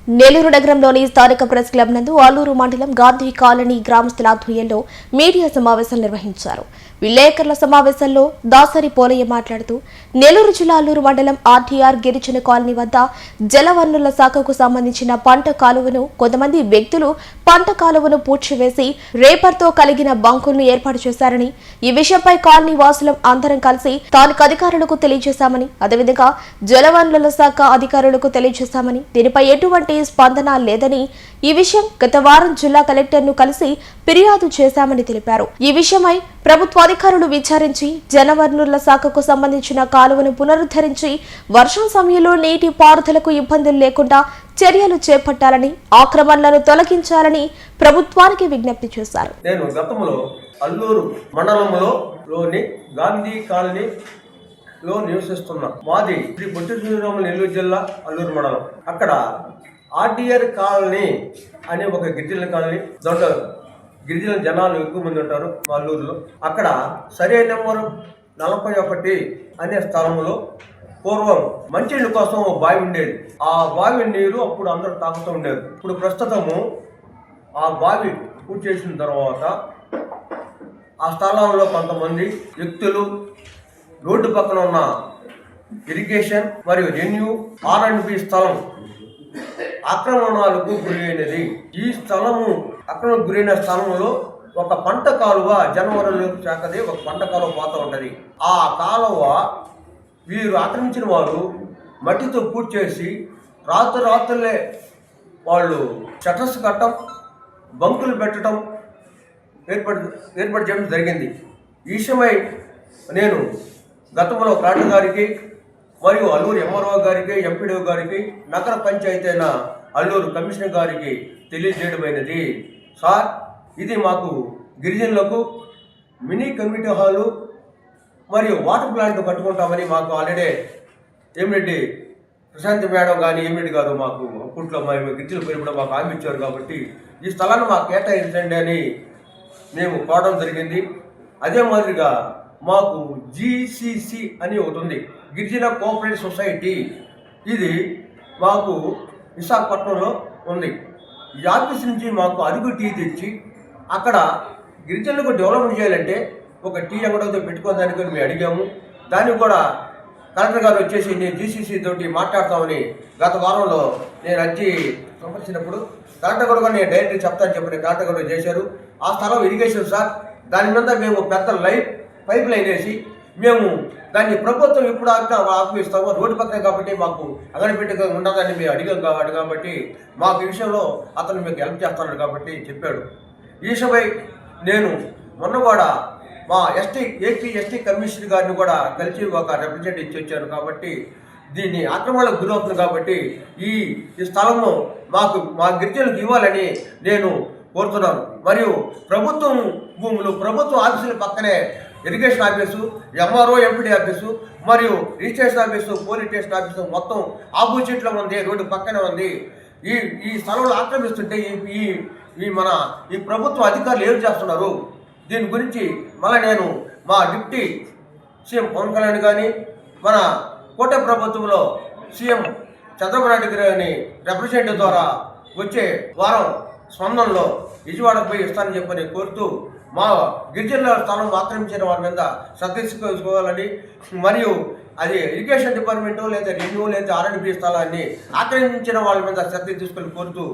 నెల్లూరు నగరంలోని స్థానిక press club నందు ఆలూరు మండలం గాంధీ కాలనీ గ్రామస్తుల ఆధ్వర్యంలో మీడియా సమావేశం నిర్వహించారు. విలేకరుల సమావేశంలో దాసరి పోలయ్య మాట్లాడుతూ నెల్లూరు జిల్లా ఆలూరు మండలం ఆర్టీఆర్ గిరిజన కాలనీ వద్ద జలవనరుల శాఖకు సంబంధించిన పంట కాలువను కొంతమంది వ్యక్తులు పంట కాలువను పూడ్చివేసి రేపర్తో కలిగిన బంకులను ఏర్పాటు చేశారని, ఈ విషయంపై కాలనీ వాసులం అందరం కలిసి స్థానిక అధికారులకు తెలియజేశామని, అదేవిధంగా జలవనరుల శాఖ అధికారులకు తెలియజేశామని, దీనిపై ఎటువంటి స్పందన లేదని, ఈ విషయం గత వారం జిల్లా కలెక్టర్ను కలిసి ఫిర్యాదు చేశామని తెలిపారు. ఈ విషయమై ప్రభుత్వ అధికారులు విచారించి జలవనరుల శాఖకు సంబంధించిన కాలువను పునరుద్ధరించి వర్షం సమయంలో నీటి పారుదలకు ఇబ్బందులు లేకుండా చర్యలు చేపట్టాలని, ఆక్రమణలను తొలగించాలని ప్రభుత్వానికి విజ్ఞప్తి చేశారు. నేను గతంలో అల్లూరు మండలంలోని గాంధీ కాలనీలో నివసిస్తున్నా. మాది శ్రీ పొట్టి శ్రీరాములు నెల్లూరు జిల్లా అల్లూరు మండలం. అక్కడ ఆర్టీఆర్ కాలనీ అనే ఒక గిరిజన కాలనీ, దాంట్లో గిరిజన జనాలు ఎక్కువ మంది ఉంటారు మా అల్లూరులో. అక్కడ సర్వే నెంబర్ 41 అనే స్థలంలో పూర్వం మంచినీళ్ళ కోసం బావి ఉండేది. ఆ బావి నీరు అప్పుడు అందరూ తాగుతూ ఉండేది. ఇప్పుడు ప్రస్తుతము ఆ బావి పూర్తి చేసిన తర్వాత ఆ స్థలంలో కొంతమంది వ్యక్తులు రోడ్డు పక్కన ఉన్న ఇరిగేషన్ మరియు రెన్యూ R&B స్థలం ఆక్రమణలకు గురైనది. ఈ స్థలము అక్రమణకు గురైన స్థలంలో ఒక పంట కాలువ జనవరుల శాఖది ఒక పంట కాలువ పోతూ ఉంటది. ఆ కాలువ వీరు ఆక్రమించిన వారు మట్టితో పూర్తి చేసి రాత్రులే వాళ్ళు షట్టర్స్ కట్టడం, బంకులు పెట్టడం ఏర్పాటు చేయడం జరిగింది. ఈ విషయమై నేను గతంలో కలెక్టర్ గారికి మరియు అల్లూరు ఎంఆర్ఓ గారికి, ఎంపీడీఓ గారికి, నగర పంచాయతీ అయిన అల్లూరు కమిషనర్ గారికి తెలియజేయడమైనది. సార్, ఇది మాకు గిరిజనులకు మినీ కమ్యూనిటీ హాలు మరియు వాటర్ ప్లాంట్ కట్టుకుంటామని మాకు ఆల్రెడీ ఏమిరెడ్డి ప్రశాంత్ మేడం కానీ ఏమిరెడ్డి గారు మాకు అప్పట్లో మేము గిరిజన పేరు మాకు హామీ ఇచ్చారు. కాబట్టి ఈ స్థలాన్ని మాకు కేటాయించండి అని మేము కోరడం జరిగింది. అదే మాదిరిగా మాకు GCC అని ఒకటి ఉంది, గిరిజన కోఆపరేటివ్ సొసైటీ. ఇది మాకు విశాఖపట్నంలో ఉంది. ఈ ఆఫీస్ నుంచి మాకు అరుగు టీ తెచ్చి అక్కడ గిరిజనులకు డెవలప్మెంట్ చేయాలంటే ఒక టీ అంగడితో పెట్టుకోవడానికి మేము అడిగాము. దానికి కూడా కలెక్టర్ గారు వచ్చేసి నేను GCC తోటి మాట్లాడతామని గత వారంలో నేను అర్జీ సమర్పించినప్పుడు కలెక్టర్ కూడా నేను డైరెక్ట్గా చెప్తాను చెప్పని కలెక్టర్ కూడా చేశారు. ఆ స్థలం ఇరిగేషన్ సార్, దాని మీద మేము పెద్ద పైప్ లైన్ వేసి మేము దాన్ని ప్రభుత్వం ఇప్పుడు ఆపిస్తాము, రోడ్డు పక్కనే కాబట్టి మాకు అగడపెట్టుగా ఉండదని మేము అడిగాం కాబట్టి మాకు ఈ విషయంలో అతను మీకు హెల్ప్ చేస్తున్నాడు కాబట్టి చెప్పాడు. ఈ విషయమై నేను మొన్న కూడా మా ఏపీ ఎస్టీ కమిషనర్ గారిని కూడా కలిసి ఒక రిప్రజెంట్ ఇచ్చి వచ్చాను. కాబట్టి దీన్ని ఆక్రమణకు గురవుతుంది కాబట్టి ఈ స్థలము మా గిరిజనులకు ఇవ్వాలని నేను కోరుతున్నాను. మరియు ప్రభుత్వం భూములు, ప్రభుత్వ ఆఫీసుల పక్కనే irrigation office, MRO, MPD office మరియు registration office, police station office మొత్తం ఆపోజిట్లో ఉంది, రోడ్డు పక్కనే ఉంది. ఈ స్థలంలో ఆక్రమిస్తుంటే ఈ ప్రభుత్వ అధికారులు ఏం చేస్తున్నారు దీని గురించి మళ్ళీ నేను మా డిప్యూటీ సీఎం పవన్ కళ్యాణ్ కానీ, మన కోట ప్రభుత్వంలో సీఎం చంద్రబాబు నాయుడు గారిని రిప్రజెంటేటివ్ ద్వారా వచ్చే వారం స్పందనలో విజయవాడకు పోయి ఇస్తానని చెప్పని కోరుతూ మా గిరిజనుల స్థలం ఆక్రమించిన వారి మీద శ్రద్ధ తీసుకోవాలని, మరియు అది ఇరిగేషన్ డిపార్ట్మెంటు లేదా రెన్యూ లేదా R&B స్థలాన్ని ఆక్రమించిన వాళ్ళ మీద శ్రద్ధ తీసుకొని కోరుతూ